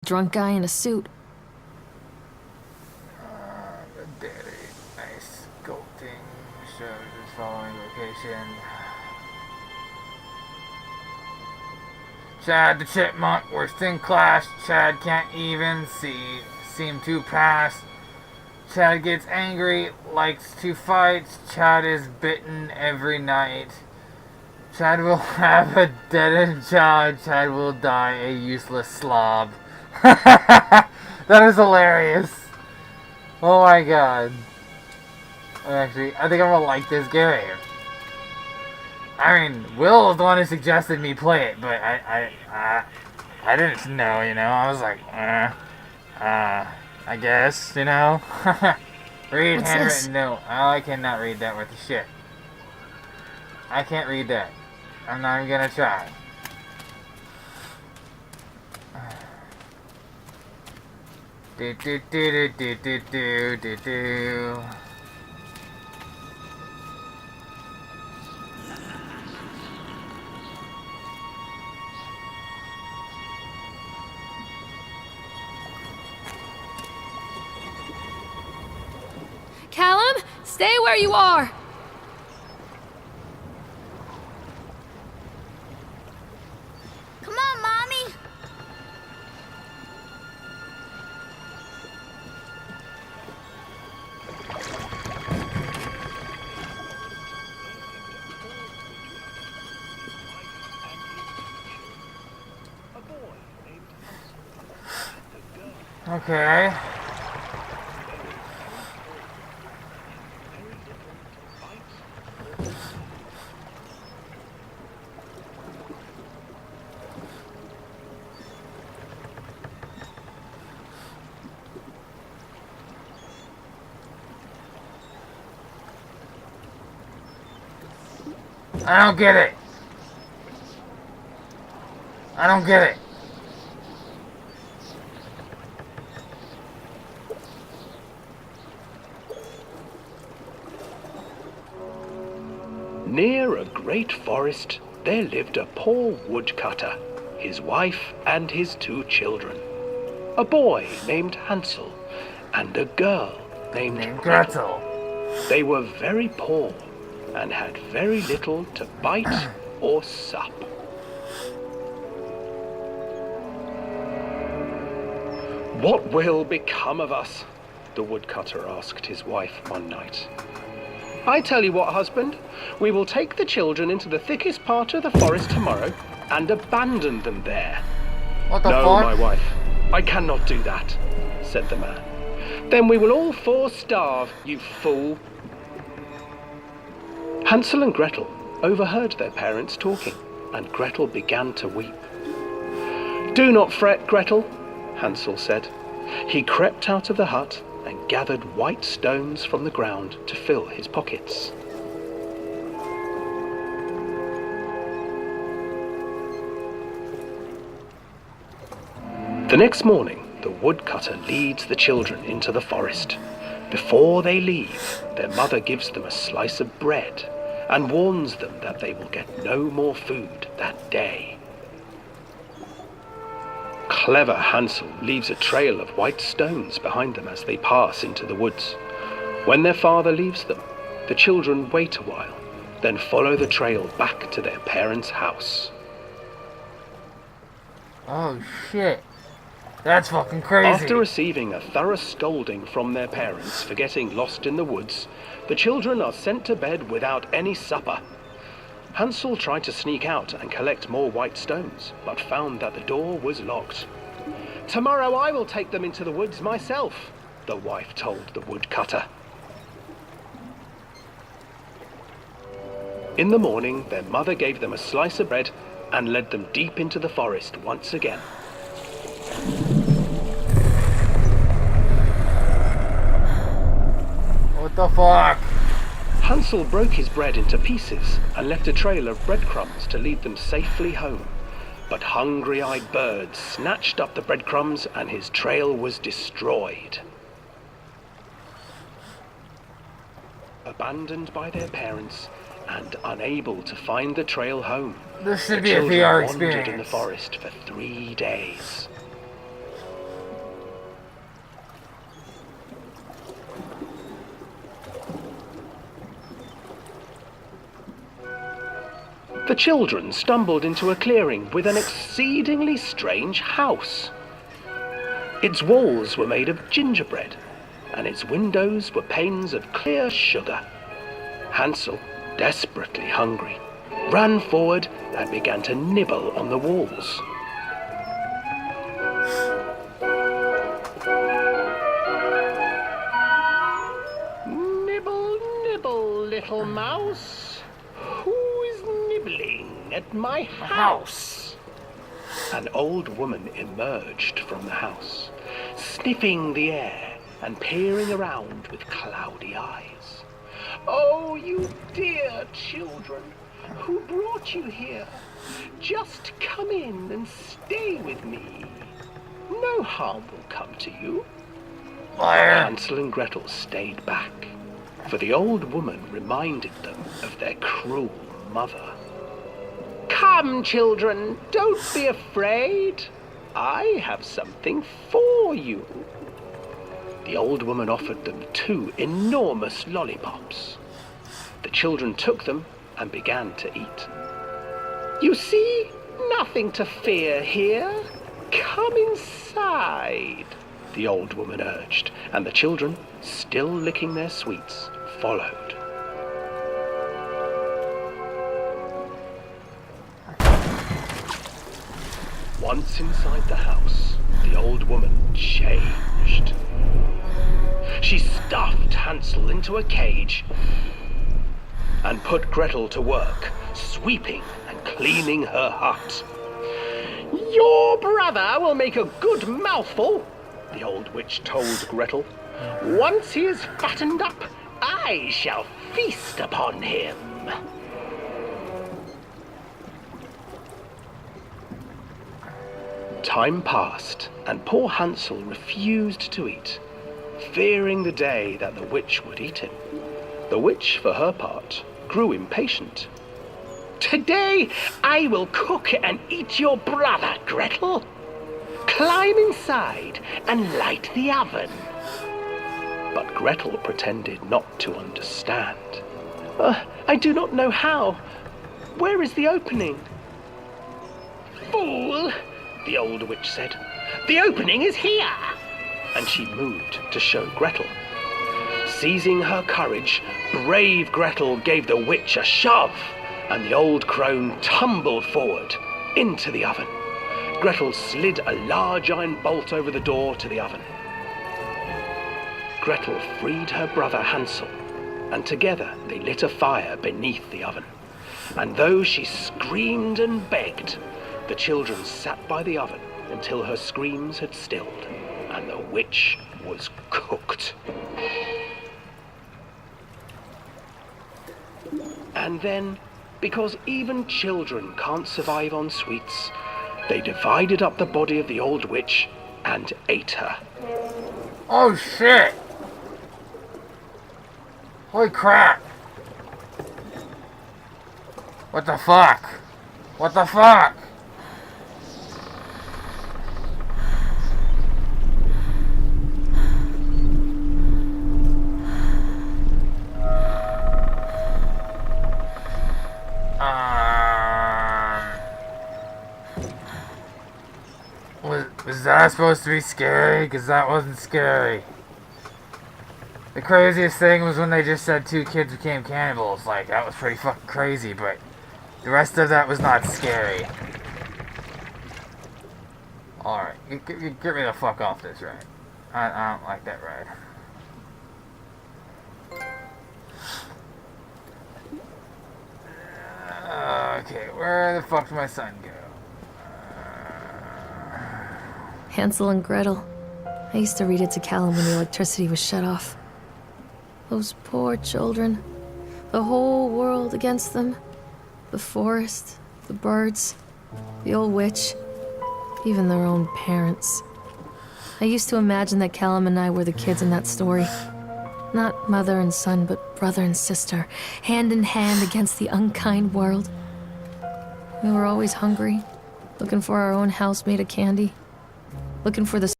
Drunk guy in a suit. The daddy, nice sculpting, shows his following location. Chad the Chipmunk, worst in class. Chad can't even seem to pass. Chad gets angry, likes to fight. Chad is bitten every night. Chad will have a dead-end jaw. Chad will die a useless slob. That is hilarious. Oh my god. Actually, I think I'm gonna like this game. I mean, Will was the one who suggested me play it, but I didn't know, you know. I was like, I guess, you know. Read What's handwritten this? note. Oh, I cannot read that worth of shit. I can't read that. I'm not even gonna try. Do do do do do do do do. Callum, stay where you are! Come on, Mommy! Okay. I don't get it. I don't get it. Near a great forest, there lived a poor woodcutter, his wife and his 2 children. A boy named Hansel and a girl named Gretel. Gretel. They were very poor and had very little to bite or sup. "What will become of us?" the woodcutter asked his wife one night. "I tell you what, husband, we will take the children into the thickest part of the forest tomorrow and abandon them there." What the "No, fuck? my wife, I cannot do that," said the man. "Then we will all 4 starve, you fool." Hansel and Gretel overheard their parents talking, and Gretel began to weep. "Do not fret, Gretel," Hansel said. He crept out of the hut and gathered white stones from the ground to fill his pockets. The next morning, the woodcutter leads the children into the forest. Before they leave, their mother gives them a slice of bread and warns them that they will get no more food that day. Clever Hansel leaves a trail of white stones behind them as they pass into the woods. When their father leaves them, the children wait a while, then follow the trail back to their parents' house. Oh shit. That's fucking crazy. After receiving a thorough scolding from their parents for getting lost in the woods, the children are sent to bed without any supper. Hansel tried to sneak out and collect more white stones, but found that the door was locked. "Tomorrow I will take them into the woods myself," the wife told the woodcutter. In the morning, their mother gave them a slice of bread and led them deep into the forest once again. What the fuck? Hansel broke his bread into pieces and left a trail of breadcrumbs to lead them safely home. But hungry-eyed birds snatched up the breadcrumbs and his trail was destroyed. Abandoned by their parents and unable to find the trail home, This should the be a children VR wandered in the experience. forest for 3 days. The children stumbled into a clearing with an exceedingly strange house. Its walls were made of gingerbread, and its windows were panes of clear sugar. Hansel, desperately hungry, ran forward and began to nibble on the walls. Nibble, nibble, little mouse. Who is nibbling at my house? An old woman emerged from the house, sniffing the air and peering around with cloudy eyes. Oh, you dear children, who brought you here? Just come in and stay with me. No harm will come to you. Liar. Hansel and Gretel stayed back, for the old woman reminded them of their cruel mother. Come, children, don't be afraid. I have something for you. The old woman offered them 2 enormous lollipops. The children took them and began to eat. You see, nothing to fear here. Come inside, the old woman urged, and the children, still licking their sweets, followed. Once inside the house, the old woman changed. She stuffed Hansel into a cage and put Gretel to work, sweeping and cleaning her hut. Your brother will make a good mouthful, the old witch told Gretel. Once he is fattened up, I shall feast upon him. Time passed, and poor Hansel refused to eat, fearing the day that the witch would eat him. The witch, for her part, grew impatient. Today I will cook and eat your brother, Gretel. Climb inside and light the oven. But Gretel pretended not to understand. I do not know how. Where is the opening? Fool, the old witch said. The opening is here. And she moved to show Gretel. Seizing her courage, brave Gretel gave the witch a shove, and the old crone tumbled forward into the oven. Gretel slid a large iron bolt over the door to the oven. Gretel freed her brother Hansel, and together they lit a fire beneath the oven. And though she screamed and begged, the children sat by the oven until her screams had stilled, and the witch was cooked. And then, because even children can't survive on sweets, they divided up the body of the old witch and ate her. Oh shit! Holy crap! What the fuck? What the fuck? Was that supposed to be scary? Because that wasn't scary. The craziest thing was when they just said 2 kids became cannibals. Like, that was pretty fucking crazy, but the rest of that was not scary. Alright, get me the fuck off this ride. I don't like that ride. Okay, where the fuck did my son go? Hansel and Gretel. I used to read it to Callum when the electricity was shut off. Those poor children. The whole world against them. The forest, the birds, the old witch, even their own parents. I used to imagine that Callum and I were the kids in that story. Not mother and son, but brother and sister, hand in hand against the unkind world. We were always hungry, looking for our own house made of candy, looking for the